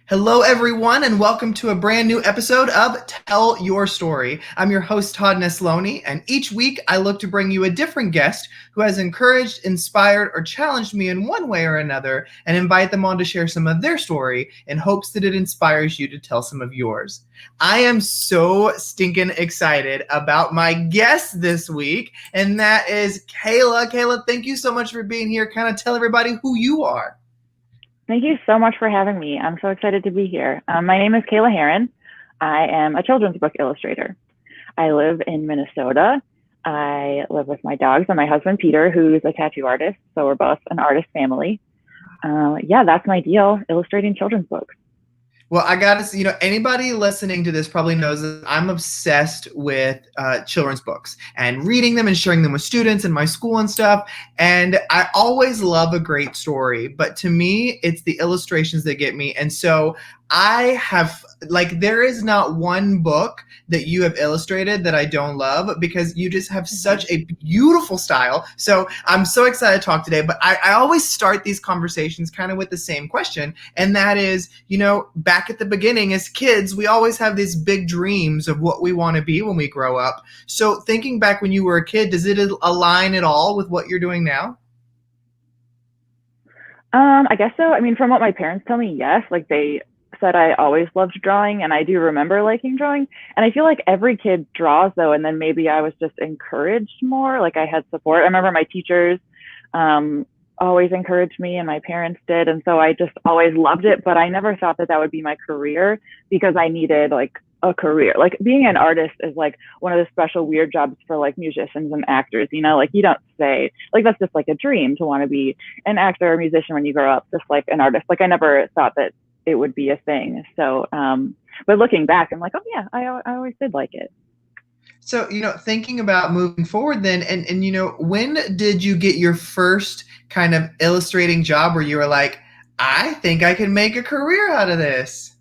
Hello, everyone, and welcome to a brand new episode of Tell Your Story. I'm your host, Todd Nesloni, and each week I look to bring you a different guest who has encouraged, inspired, or challenged me in one way or another and invite them on to share some of their story in hopes that it inspires you to tell some of yours. I am so stinking excited about my guest this week, and that is Kayla. Kayla, thank you so much for being here. Kind of tell everybody who you are. Thank you so much for having me. I'm so excited to be here. My name is Kayla Harren. I am a children's book illustrator. I live in Minnesota. I live with my dogs and my husband, Peter, who's a tattoo artist. So we're both an artist family. Yeah, that's my deal, illustrating children's books. Well, I gotta say, anybody listening to this probably knows that I'm obsessed with children's books and reading them and sharing them with students in my school and stuff. And I always love a great story, but to me, it's the illustrations that get me. And so I have, there is not one book that you have illustrated that I don't love because you just have such a beautiful style. So I'm so excited to talk today, but I always start these conversations kind of with the same question. And that is, back at the beginning as kids, we always have these big dreams of what we want to be when we grow up. So thinking back when you were a kid, does it align at all with what you're doing now? I guess so. I mean, from what my parents tell me, yes. Like they said I always loved drawing, and I do remember liking drawing. And I feel like every kid draws though, and then maybe I was just encouraged more. Like I had support. I remember my teachers always encouraged me, and my parents did, and so I just always loved it. But I never thought that that would be my career because I needed like a career. Like being an artist is like one of the special weird jobs for like musicians and actors. Like you don't say like that's just like a dream to want to be an actor or musician when you grow up, just like an artist. Like I never thought that it would be a thing. So, but looking back, I'm like, oh yeah, I always did like it. So, thinking about moving forward then, and when did you get your first kind of illustrating job where you were like, I think I can make a career out of this?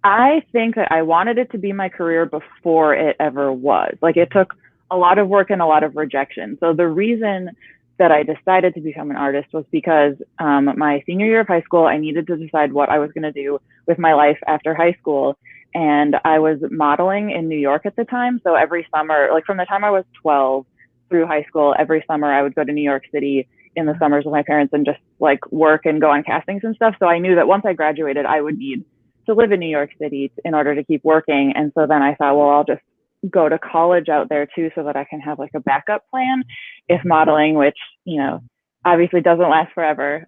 I think that I wanted it to be my career before it ever was. Like it took a lot of work and a lot of rejection. So the reason that I decided to become an artist was because my senior year of high school, I needed to decide what I was going to do with my life after high school. And I was modeling in New York at the time. So every summer, like from the time I was 12 through high school, every summer I would go to New York City in the summers with my parents and just like work and go on castings and stuff. So I knew that once I graduated, I would need to live in New York City in order to keep working. And so then I thought, well, I'll just go to college out there too, so that I can have like a backup plan if modeling, which, obviously doesn't last forever.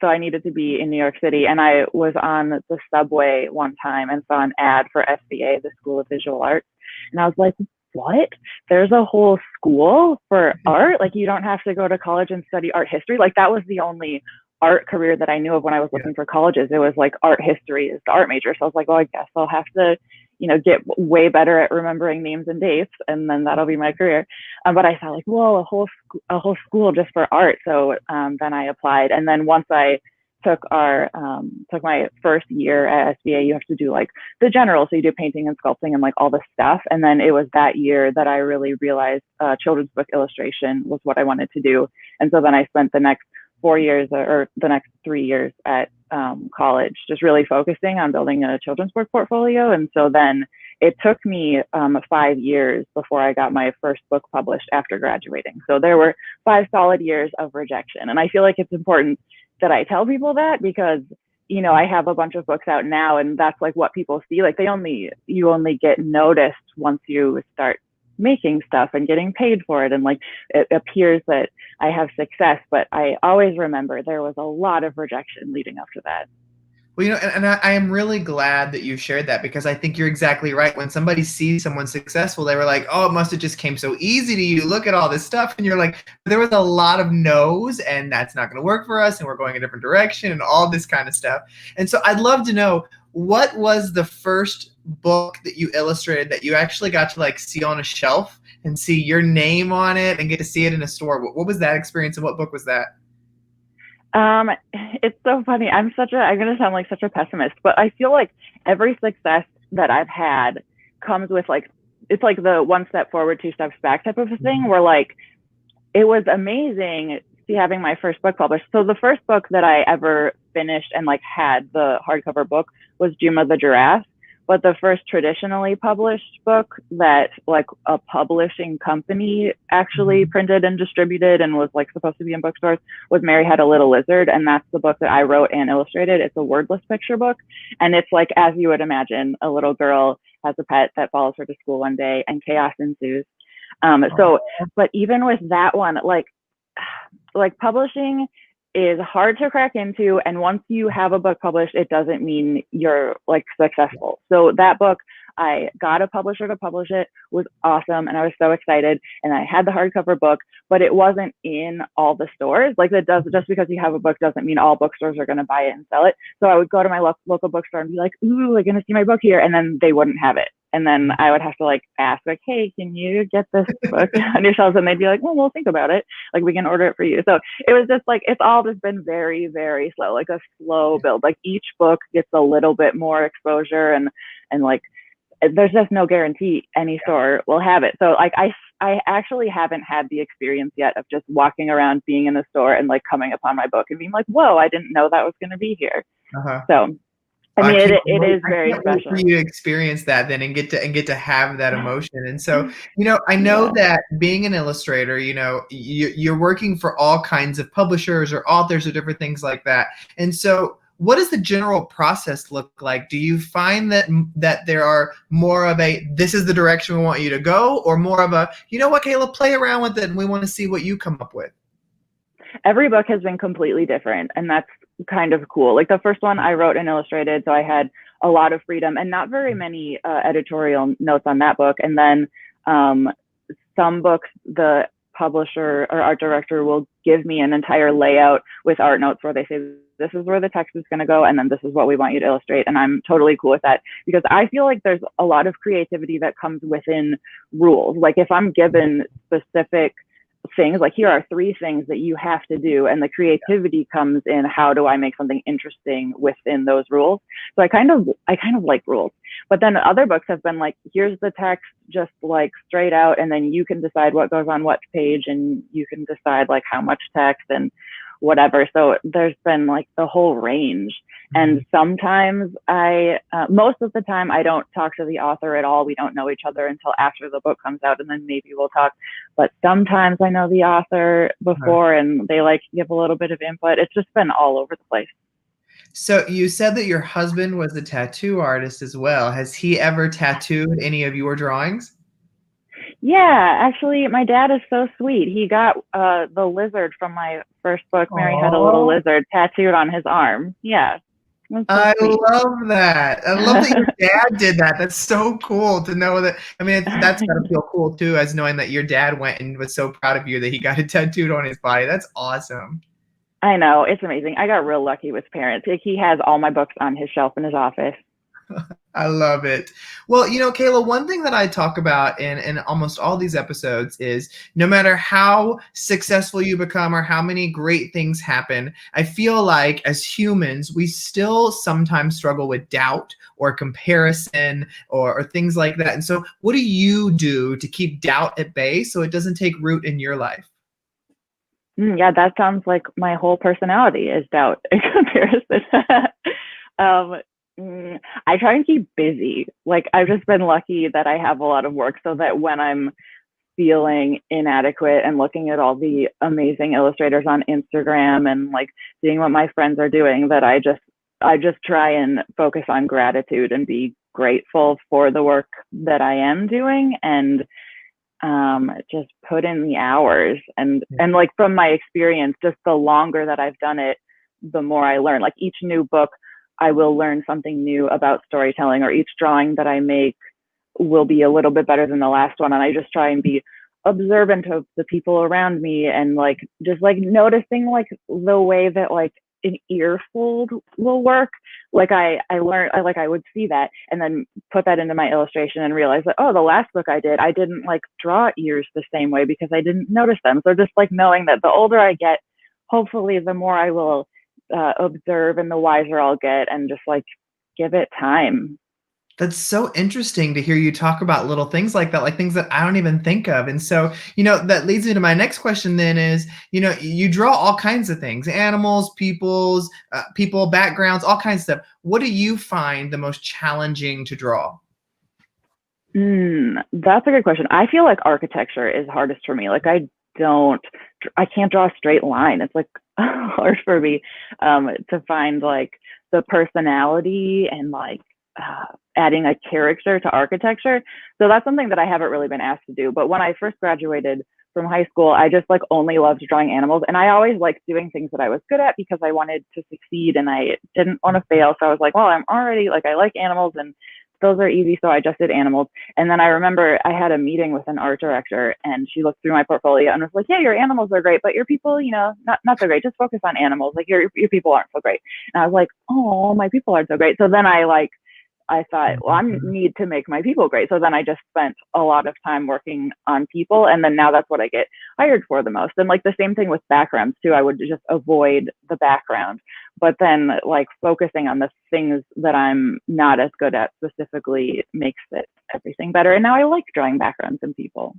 So I needed to be in New York City. And I was on the subway one time and saw an ad for SVA, the School of Visual Arts. And I was like, what? There's a whole school for art? Like you don't have to go to college and study art history? Like that was the only art career that I knew of when I was looking for colleges. It was like art history is the art major. So I was like, well, I guess I'll have to, get way better at remembering names and dates, and then that'll be my career. But I thought like, whoa, a whole school just for art. So then I applied, and then once I took took my first year at SVA, you have to do like the general, so you do painting and sculpting and like all the stuff. And then it was that year that I really realized children's book illustration was what I wanted to do. And so then I spent the next 4 years or the next 3 years at college, just really focusing on building a children's book portfolio. And so then it took me 5 years before I got my first book published after graduating. So there were 5 solid years of rejection. And I feel like it's important that I tell people that because, I have a bunch of books out now, and that's like what people see. Like you only get noticed once you start making stuff and getting paid for it, and like it appears that I have success, but I always remember there was a lot of rejection leading up to that. Well, and I am really glad that you shared that because I think you're exactly right. When somebody sees someone successful, they were like, oh, it must have just came so easy to you. Look at all this stuff. And you're like, there was a lot of no's, and that's not going to work for us, and we're going a different direction and all this kind of stuff. And so I'd love to know, what was the first book that you illustrated that you actually got to like see on a shelf and see your name on it and get to see it in a store? What was that experience, and what book was that? It's so funny. I'm going to sound like such a pessimist, but I feel like every success that I've had comes with like, it's like the one step forward, two steps back type of a thing where like, it was amazing having my first book published. So the first book that I ever finished and like had the hardcover book was Juma the Giraffe. But the first traditionally published book that like a publishing company actually printed and distributed and was like supposed to be in bookstores was Mary Had a Little Lizard. And that's the book that I wrote and illustrated. It's a wordless picture book. And it's like, as you would imagine, a little girl has a pet that follows her to school one day and chaos ensues. But even with that one, like publishing is hard to crack into, and once you have a book published, it doesn't mean you're like successful. So that book, I got a publisher to publish it, was awesome, and I was so excited. And I had the hardcover book, but it wasn't in all the stores. Like that does just because you have a book doesn't mean all bookstores are going to buy it and sell it. So I would go to my local bookstore and be like, "Ooh, I'm going to see my book here," and then they wouldn't have it. And then I would have to like ask, like, "Hey, can you get this book on your shelves?" And they'd be like, "Well, we'll think about it. Like, we can order it for you." So it was just like, it's all just been very, very slow, like a slow build. Like each book gets a little bit more exposure, and like, there's just no guarantee any store will have it. So like, I actually haven't had the experience yet of just walking around, being in the store and like coming upon my book and being like, "Whoa, I didn't know that was going to be here." So I mean, it is very special for you to experience that then and get to have that emotion. And so, I know Yeah. that being an illustrator, you're working for all kinds of publishers or authors or different things like that. And so, what does the general process look like? Do you find that there are more of a this is the direction we want you to go, or more of a what, Kayla, play around with it and we want to see what you come up with? Every book has been completely different, and that's kind of cool. Like the first one I wrote and illustrated, so I had a lot of freedom and not very many editorial notes on that book. And then some books, the publisher or art director will give me an entire layout with art notes where they say, "This is where the text is going to go, and then this is what we want you to illustrate." And I'm totally cool with that, because I feel like there's a lot of creativity that comes within rules. Like if I'm given specific things, like here are 3 things that you have to do, and the creativity comes in, how do I make something interesting within those rules? So I kind of like rules. But then other books have been like, here's the text just like straight out, and then you can decide what goes on what page, and you can decide like how much text and whatever. So there's been like the whole range. And sometimes most of the time, I don't talk to the author at all. We don't know each other until after the book comes out, and then maybe we'll talk. But sometimes I know the author before, and they like give a little bit of input. It's just been all over the place. So you said that your husband was a tattoo artist as well. Has he ever tattooed any of your drawings? Yeah, actually, my dad is so sweet. He got the lizard from my first book, Mary Had a Little Aww. Lizard, tattooed on his arm. Yeah. That's so I sweet. love that. I love that your dad did that. That's so cool to know that. I mean, that's gotta feel cool too, as knowing that your dad went and was so proud of you that he got it tattooed on his body. That's awesome. I know, it's amazing. I got real lucky with parents. Like, he has all my books on his shelf in his office. I love it. Well, Kayla, one thing that I talk about in almost all these episodes is no matter how successful you become or how many great things happen, I feel like as humans, we still sometimes struggle with doubt or comparison or things like that. And so what do you do to keep doubt at bay so it doesn't take root in your life? Yeah, that sounds like my whole personality is doubt in comparison. um, I try and keep busy. Like, I've just been lucky that I have a lot of work, so that when I'm feeling inadequate and looking at all the amazing illustrators on Instagram and like seeing what my friends are doing, that I just try and focus on gratitude and be grateful for the work that I am doing, and just put in the hours. And like, from my experience, just the longer that I've done it, the more I learn. Like, each new book, I will learn something new about storytelling, or each drawing that I make will be a little bit better than the last one. And I just try and be observant of the people around me, and like just like noticing like the way that like an earfold will work. Like I learned, I would see that and then put that into my illustration and realize that, oh, the last book I didn't like draw ears the same way because I didn't notice them. So just like knowing that the older I get, hopefully the more I will observe and the wiser I'll get, and just like give it time. That's so interesting to hear you talk about little things like that, like things that I don't even think of. And so, that leads me to my next question then is, you draw all kinds of things, animals, people, backgrounds, all kinds of stuff. What do you find the most challenging to draw? That's a good question. I feel like architecture is hardest for me. Like don't, I can't draw a straight line. It's like hard for me to find like the personality and like adding a character to architecture. So that's something that I haven't really been asked to do. But when I first graduated from high school, I just like only loved drawing animals. And I always liked doing things that I was good at because I wanted to succeed and I didn't want to fail. So I was like, well, I'm already like, I like animals and those are easy. So I just did animals. And then I remember I had a meeting with an art director and she looked through my portfolio and was like, yeah, your animals are great, but your people, not so great. Just focus on animals. Like your people aren't so great. And I was like, oh, my people aren't so great. So then I thought, well, I Mhm. need to make my people great. So then I just spent a lot of time working on people. And then now that's what I get hired for the most. And like the same thing with backgrounds too. I would just avoid the background. But then like focusing on the things that I'm not as good at specifically makes it everything better. And now I like drawing backgrounds and people.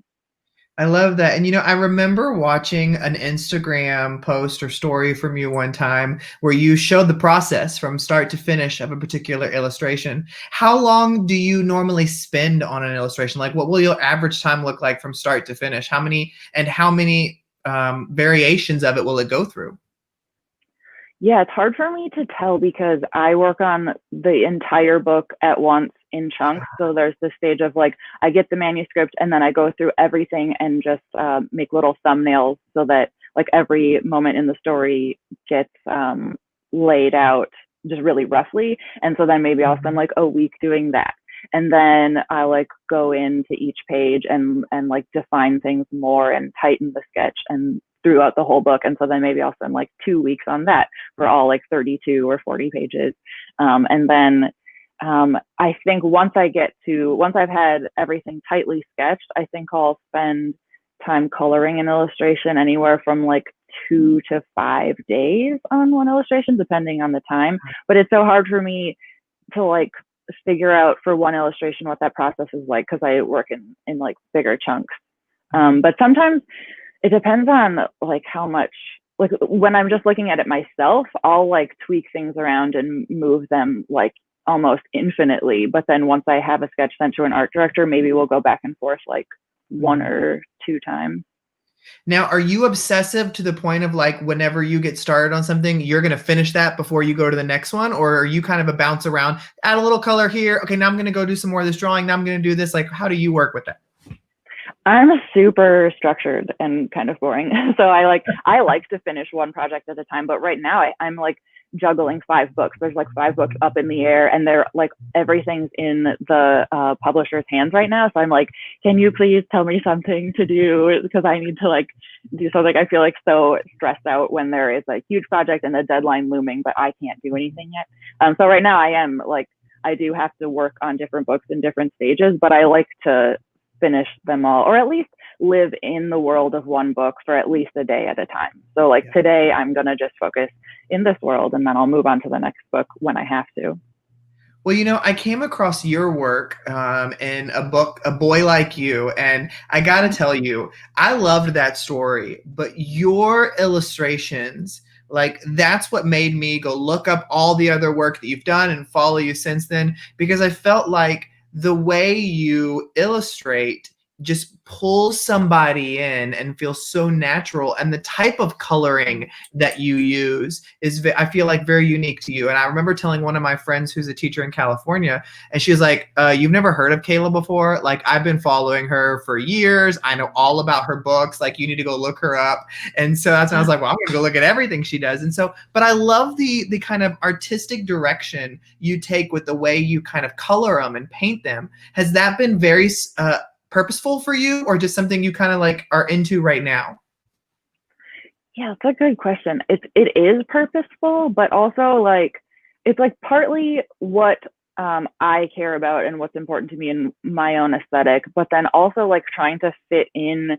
I love that. And I remember watching an Instagram post or story from you one time where you showed the process from start to finish of a particular illustration. How long do you normally spend on an illustration? Like, what will your average time look like from start to finish? How many variations of it will it go through? Yeah, it's hard for me to tell because I work on the entire book at once in chunks. So there's this stage of like, I get the manuscript and then I go through everything and just make little thumbnails so that like every moment in the story gets laid out just really roughly. And so then maybe I'll spend Mhm. like a week doing that. And then I like go into each page and like define things more and tighten the sketch and throughout the whole book. And so then maybe I'll spend like 2 weeks on that for all like 32 or 40 pages. And then I think once I've had everything tightly sketched, I think I'll spend time coloring an illustration anywhere from like 2 to 5 days on one illustration, depending on the time. But it's so hard for me to like figure out for one illustration what that process is like because I work in like bigger chunks. But sometimes it depends on like how much like when I'm just looking at it myself, I'll like tweak things around and move them like almost infinitely. But then once I have a sketch sent to an art director, maybe we'll go back and forth like one Mhm. or two times. Now, are you obsessive to the point of like whenever you get started on something, you're going to finish that before you go to the next one? Or are you kind of a bounce around, add a little color here? Okay, now I'm going to go do some more of this drawing. Now I'm going to do this. Like, how do you work with that? I'm super structured and kind of boring. So I like to finish one project at a time, but right now I'm like juggling 5 books. There's like 5 books up in the air and they're like everything's in the publisher's hands right now. So I'm like, can you please tell me something to do because I need to like do something. I feel like so stressed out when there is a huge project and a deadline looming, but I can't do anything yet. So right now I am like I do have to work on different books in different stages, but I like to finish them all or at least live in the world of one book for at least a day at a time. So like Yeah. today I'm going to just focus in this world and then I'll move on to the next book when I have to. Well, I came across your work in a book, A Boy Like You, and I got to tell you, I loved that story, but your illustrations, like, that's what made me go look up all the other work that you've done and follow you since then, because I felt like the way you illustrate just pulls somebody in and feels so natural, and the type of coloring that you use is I feel like very unique to you. And I remember telling one of my friends who's a teacher in California, and she was like, "You've never heard of Kayla before? Like, I've been following her for years. I know all about her books. Like, you need to go look her up." And so that's when I was like, "Well, I'm gonna go look at everything she does." And so, but I love the kind of artistic direction you take with the way you kind of color them and paint them. Has that been very purposeful for you, or just something you kind of like are into right now? Yeah, it's a good question. It is purposeful, but also like it's like partly what I care about and what's important to me in my own aesthetic, but then also like trying to fit in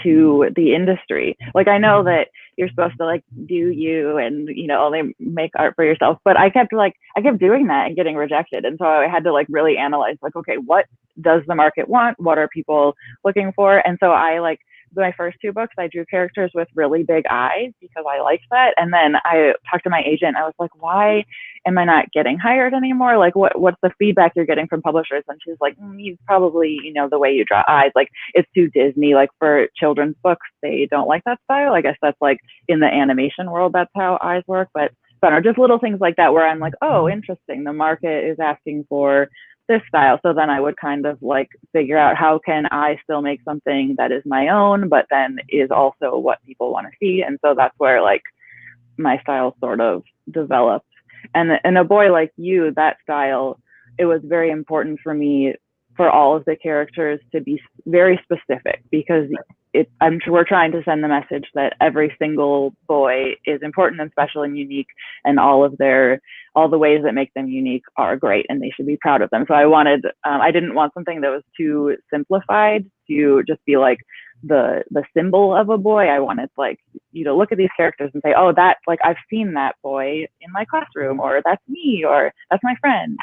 to the industry. Like, I know that you're supposed to like do you and, you know, only make art for yourself, but I kept doing that and getting rejected. And so I had to like really analyze, like, okay, what does the market want? What are people looking for? And so I like, my first two books, I drew characters with really big eyes because I liked that. And then I talked to my agent. I was like, why am I not getting hired anymore? Like, what's the feedback you're getting from publishers? And she's like, you probably, you know, the way you draw eyes, like it's too Disney. Like for children's books, they don't like that style. I guess that's like in the animation world, that's how eyes work. But I don't know, just little things like that where I'm like, oh, interesting. The market is asking for this style. So then I would kind of like figure out how can I still make something that is my own, but then is also what people want to see. And so that's where like my style sort of developed. And in A Boy Like You, that style, it was very important for me for all of the characters to be very specific because we're trying to send the message that every single boy is important and special and unique, and all the ways that make them unique are great and they should be proud of them. So I didn't want something that was too simplified to just be like the symbol of a boy. I wanted like you to look at these characters and say, oh, that's like, I've seen that boy in my classroom, or that's me, or that's my friend.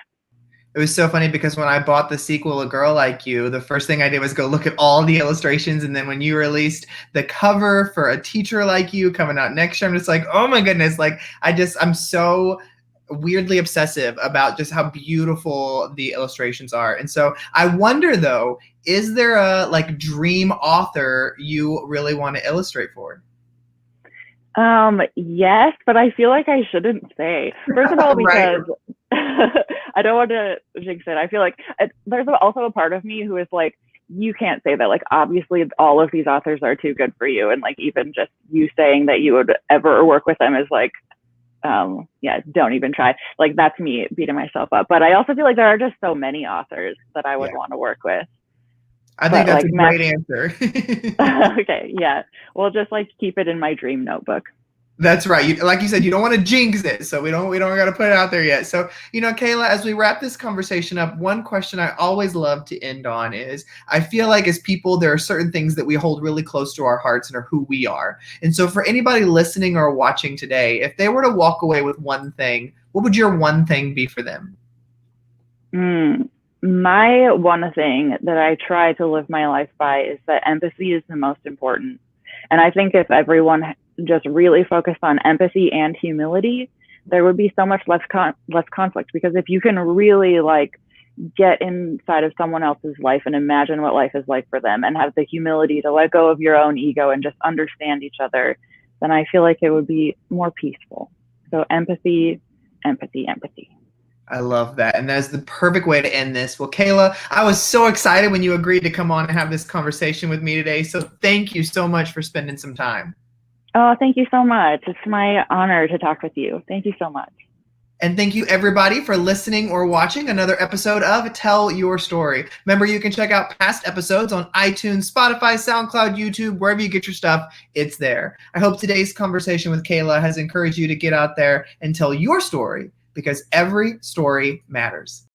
It was so funny because when I bought the sequel, A Girl Like You, the first thing I did was go look at all the illustrations. And then when you released the cover for A Teacher Like You coming out next year, I'm just like, oh my goodness. Like, I'm so weirdly obsessive about just how beautiful the illustrations are. And so I wonder though, is there a like dream author you really want to illustrate for? Yes, but I feel like I shouldn't say. First of all, Right. because I don't want to jinx it. I feel like there's also a part of me who is like, you can't say that. Like, obviously, all of these authors are too good for you, and like even just you saying that you would ever work with them is like, yeah, don't even try. Like, that's me beating myself up. But I also feel like there are just so many authors that I would Yeah. want to work with. I think But that's like a great answer. okay, yeah, we'll just like keep it in my dream notebook. That's right. Like you said, you don't want to jinx it, so we don't got to put it out there yet. So, Kayla, as we wrap this conversation up, one question I always love to end on is, I feel like as people, there are certain things that we hold really close to our hearts and are who we are. And so, for anybody listening or watching today, if they were to walk away with one thing, what would your one thing be for them? My one thing that I try to live my life by is that empathy is the most important. And I think if everyone just really focused on empathy and humility, there would be so much less conflict. Because if you can really like get inside of someone else's life and imagine what life is like for them, and have the humility to let go of your own ego and just understand each other, then I feel like it would be more peaceful. So empathy, empathy, empathy. I love that. And that's the perfect way to end this. Well, Kayla, I was so excited when you agreed to come on and have this conversation with me today. So thank you so much for spending some time. Oh, thank you so much. It's my honor to talk with you. Thank you so much. And thank you everybody for listening or watching another episode of Tell Your Story. Remember, you can check out past episodes on iTunes, Spotify, SoundCloud, YouTube, wherever you get your stuff, it's there. I hope today's conversation with Kayla has encouraged you to get out there and tell your story, because every story matters.